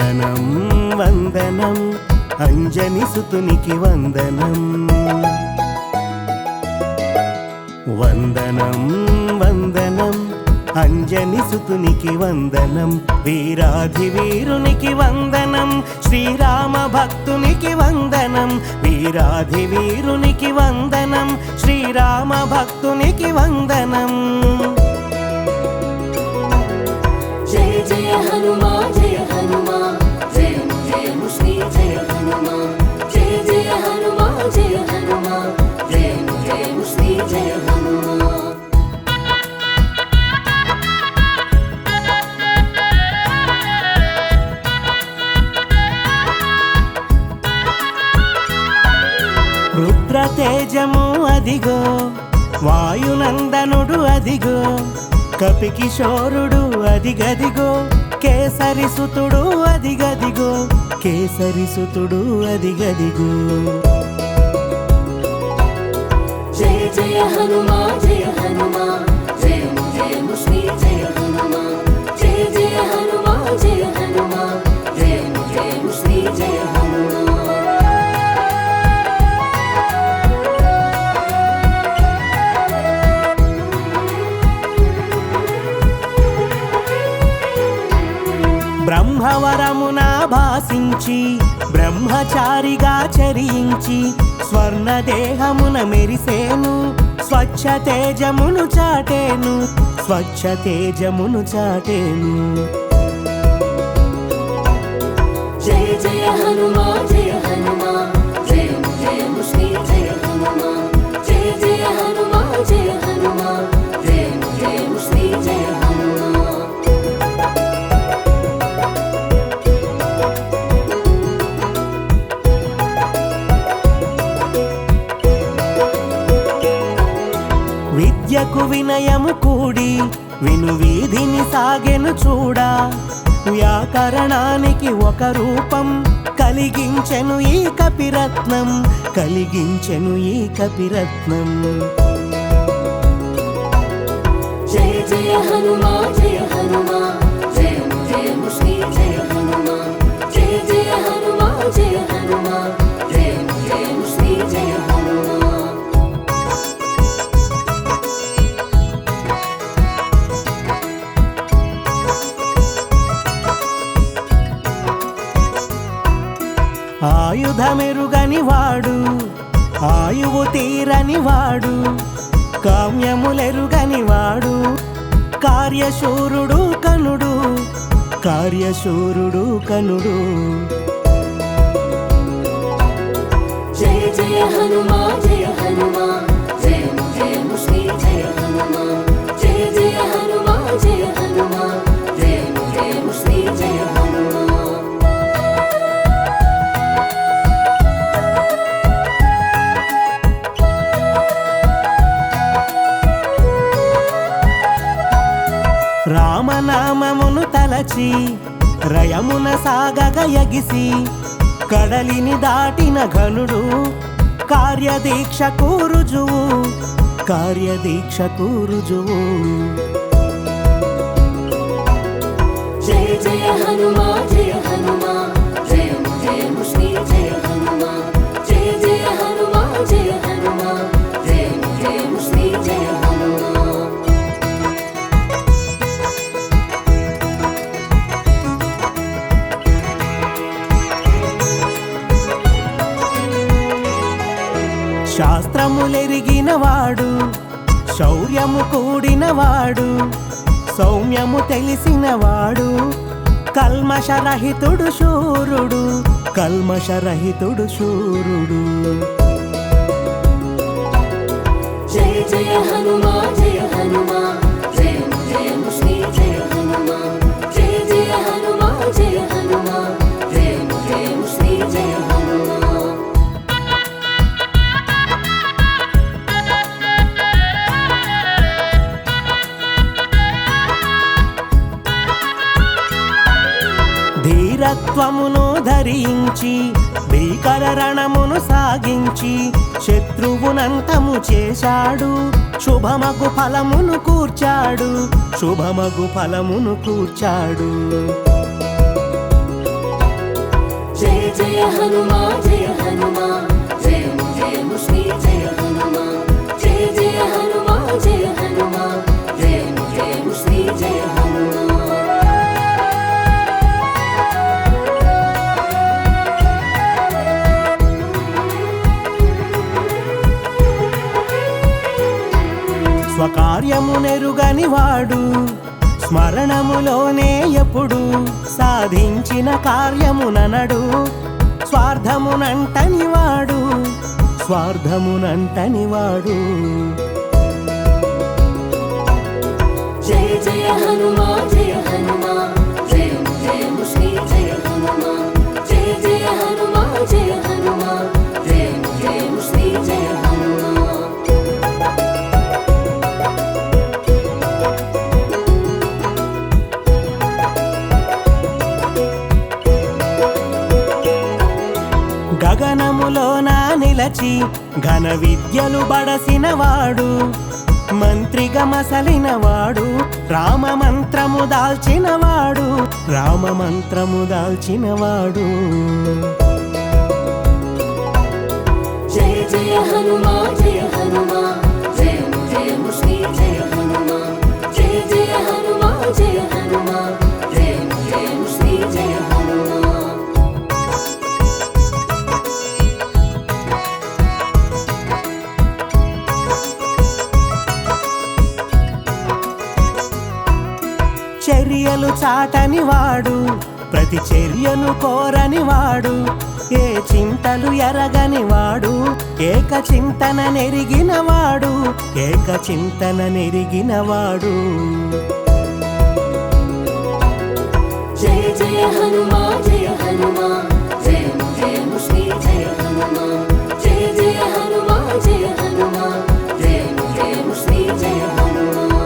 వందనం వందనం అంజని సుతునికి వందనం వందనం వందనం అంజని సుతునికి వందనం వీరాధి వీరునికి వందనం శ్రీరామ భక్తునికి వందనం వీరాధి వీరునికి వందనం శ్రీరామ భక్తునికి వందనం జయ జయ హనుమా జయ హనుమా జయము జయము శ్రీ జయ హనుమా జయ జయ హనుమా జయ హనుమా జయము జయము శ్రీ జయ హనుమా రుద్ర తేజము అదిగో వాయునందనుడు అదిగో కపికిశోరుడు అదిగదిగో కేసరి సుతుడు అదిగదిగో కేసరి సుతుడు అదిగదిగో జయ జయ హనుమా జయ హనుమా జయము జయము శ్రీ జయ హనుమా జయ జయ హనుమా జయ హనుమా జయము జయము శ్రీ జయ హనుమా బ్రహ్మవరమున భాసించి బ్రహ్మచారిగా చరించి స్వర్ణ దేహమున మెరిసేను స్వచ్ఛ తేజమును చాటేను స్వచ్ఛ తేజమును చాటేను జయ జయ హనుమా జయ హనుమా జయము జయము శ్రీ జయ హనుమా జయ జయ హనుమా జయ హనుమా జయము జయము శ్రీ జయ హనుమా విద్యకు వినయము కూడి విను వీధిని సాగెను చూడా వ్యాకరణానికి ఒక రూపం కలిగించెను ఈ కపిరత్నం కలిగించెను ఈ కపిరత్నం జయ జయ హనుమా జయ హనుమా జయము జయము శ్రీ జయ హనుమా జయ జయ హనుమా జయ హనుమా జయము జయము శ్రీ జయ హనుమా ఆయుధమెరుగని వాడు ఆయువు తీరని వాడు కామ్యములెరుగని వాడు కార్యశూరుడు కనుడు కార్యశూరుడు కనుడు జయ జయ హనుమా జయ హనుమా జయము జయము శ్రీ జయ హనుమా జయ జయ హనుమా జయ హనుమా జయము జయము శ్రీ జయ హనుమా రామనామమును తలచి రయమున సాగగ యగిసి కడలిని దాటిన ఘనుడు కార్యదీక్షకు రుజువు కార్యదీక్షకు రుజువు జయ జయ హనుమా జయ హనుమా జయము జయము శ్రీ జయ హనుమా జయ జయ హనుమా జయ హనుమా జయము జయము శ్రీ జయ హనుమా శాస్త్రములెరిగినవాడు శౌర్యము కూడినవాడు సౌమ్యము తెలిసినవాడు కల్మషరహితుడు శూరుడు కల్మషరహితుడు శూరుడు జయ జయ హనుమా జయ హనుమా జయము జయము శ్రీ జయ హనుమా జయ జయ హనుమా జయ హనుమా జయము జయము శ్రీ జయ హనుమా ధీరత్వమును ధరించి భీకర రణమును సాగించి శత్రువునంతము చేశాడు శుభమగు ఫలమును కూర్చాడు శుభమగు ఫలమును కూర్చాడు జయ హనుమా జయ హనుమా జయము జయము శ్రీ జయ హనుమా జయ జయ హనుమా జయ హనుమా జయము జయము శ్రీ జయ హనుమా స్వకార్యమునెరుగని వాడు స్మరణములోనే ఎప్పుడు సాధించిన కార్యముననడు స్వార్థమునంటని వాడు జయ జయ హనుమా జయ హనుమా జయము జయము శ్రీ జయ హనుమా జయ జయ హనుమా జయ హనుమా జయము జయము శ్రీ జయ హనుమా గగనములోన నిలచి ఘన విద్యలు బడసినవాడు మంత్రిగా మసలినవాడు రామమంత్రము దాల్చినవాడు జయ జయ హనుమా జయ హనుమా జయము జయము శ్రీ జయ హనుమా జయ జయ హనుమా జయ హనుమా జయము జయము శ్రీ జయ హనుమా చర్యలు చాటని వాడు ప్రతి చర్యను కోరని వాడు ఏ చింతలు ఎరగని వాడు ఏక చింతన నెరిగిన వాడు జయ జయ హనుమా జయ హనుమా జయము జయము శ్రీ జయ హనుమా జయ జయ హనుమా జయ హనుమా జయము జయము శ్రీ జయ హనుమా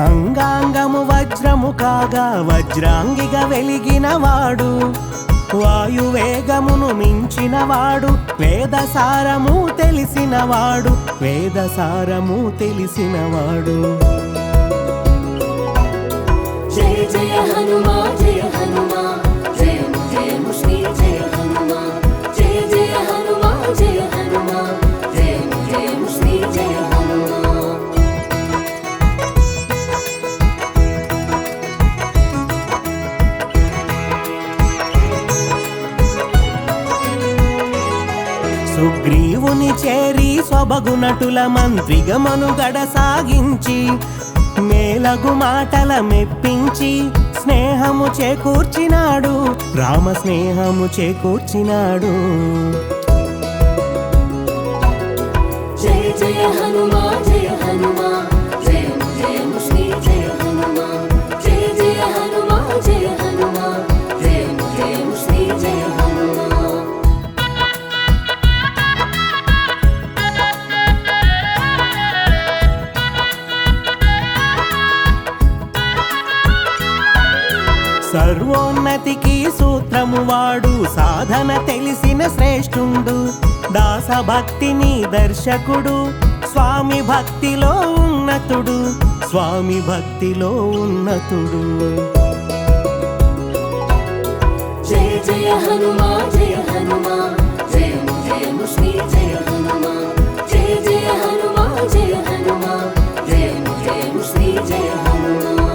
అంగాంగము వజ్రము కాగా వజ్రాంగిగా వెలిగినవాడు వాయువేగమును మించినవాడు వేదసారము తెలిసినవాడు జయ జయ హనుమా జయ హనుమా జయము జయము శ్రీ జయ హనుమా జయ జయ హనుమా జయ హనుమా జయము జయము శ్రీ జయ హనుమా సుగ్రీవుని చేరి సొబగునటుల మంత్రిగా మనుగడ సాగించి మేలగు మాటల మెప్పించి స్నేహము చేకూర్చినాడు రామ స్నేహము చేకూర్చినాడు జయ జయ హనుమా జయ హనుమా జయము జయము శ్రీ జయ హనుమా జయ జయ హనుమా జయ హనుమా జయము జయము శ్రీ జయ హనుమా సర్వోన్నతికి సూత్రము వాడు సాధన తెలిసిన శ్రేష్ఠుండు దాసభక్తిని దర్శకుడు స్వామి భక్తిలో ఉన్నతుడు జయ జయ హనుమా జయ హనుమా జయము జయము శ్రీ జయ హనుమా జయ జయ హనుమా జయ హనుమా జయము జయము శ్రీ జయ హనుమా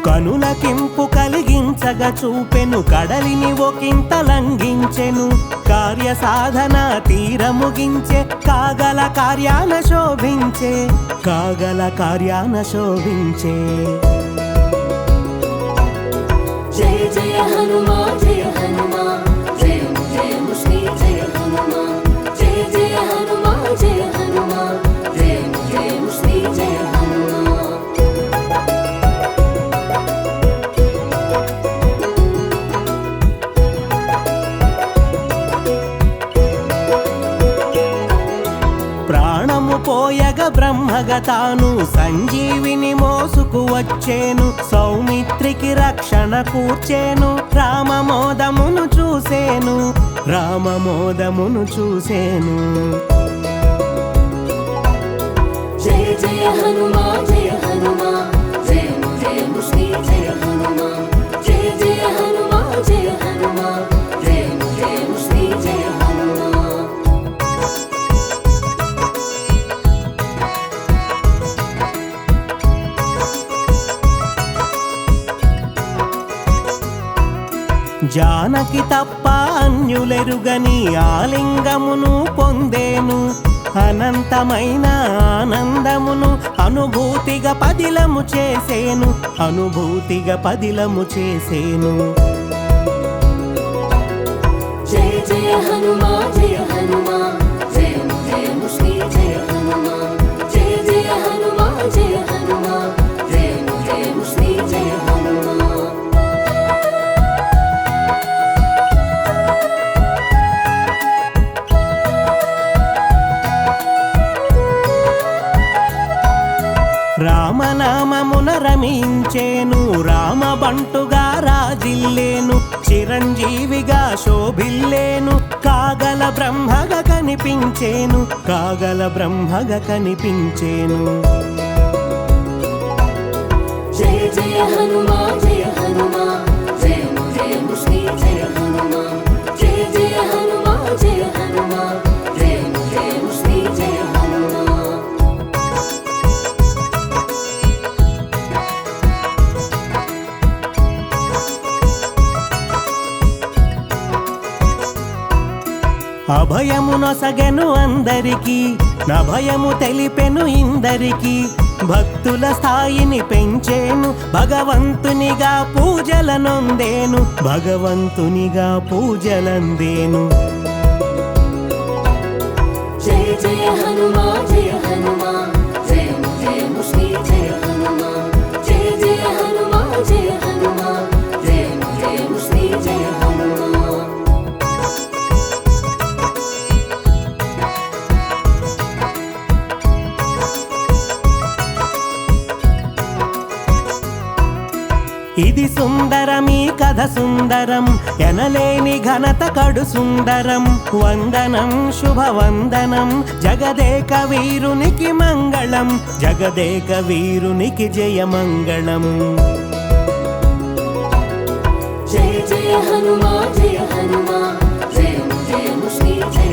కనులకింపు కలిగించగా చూపెను కడలిని ఒకంత లంఘించెను కార్య సాధన తీర ముగించే కాగల కార్యాన శోభించే జయ జయ హనుమా జయ హనుమా జయము జయము శ్రీ జయ హనుమా జయ జయ హనుమా జయ హనుమా జయము జయము శ్రీ జయ హనుమా ప్రాణము పోయగ బ్రహ్మగా తాను సంజీవిని మోసుకు వచ్చేను సౌమిత్రికి రక్షణ కూర్చేను రామమోదమును చూసేను రామమోదమును చూసేను జయ జయ హనుమా జయ హనుమా జయము జయము శ్రీ జయ హనుమా జయ జయ హనుమా జయ హనుమా జయము జయము శ్రీ జయ హనుమా జానకి తప్ప అన్యులెరుగని ఆలింగమును పొందేను అనంతమైన ఆనందమును అనుభూతిగా పదిలము చేసేను అనుభూతిగా పదిలము చేసేను జయ జయ హనుమా జయ హనుమా జయము జయము శ్రీ జయ హనుమా జయ జయ హనుమా జయ హనుమా జయము జయము శ్రీ జయ హనుమా రామనామమున రమించేను రామబంటుగా రాజిల్లేను చిరంజీవిగా శోభిల్లేను కాగల బ్రహ్మగా కనిపించేను కాగల బ్రహ్మగా కనిపించేను జయ జయ హనుమా జయ హనుమా జయము జయము శ్రీ జయ హనుమా జయ జయ హనుమా జయ హనుమా జయము జయము శ్రీ జయ హనుమా అభయమునొసగెను అందరికి నభయము తెలిపెను ఇందరికి భక్తుల స్థాయిని పెంచేను భగవంతునిగా పూజలనొందేను భగవంతునిగా పూజలందేను జయ జయ హనుమా జయ హనుమా జయము జయము శ్రీ జయ హనుమా జయ జయ హనుమా జయ హనుమా జయము జయము శ్రీ జయ హనుమా ఇది సుందరమీ కథ సుందరం ఎనలేని ఘనత కడు సుందరం వందనం శుభవందనం జగదేక వీరునికి మంగళం జగదేక వీరునికి జయమంగళం జయ జయ హనుమా జయ హనుమా జయము జయము శ్రీ జయ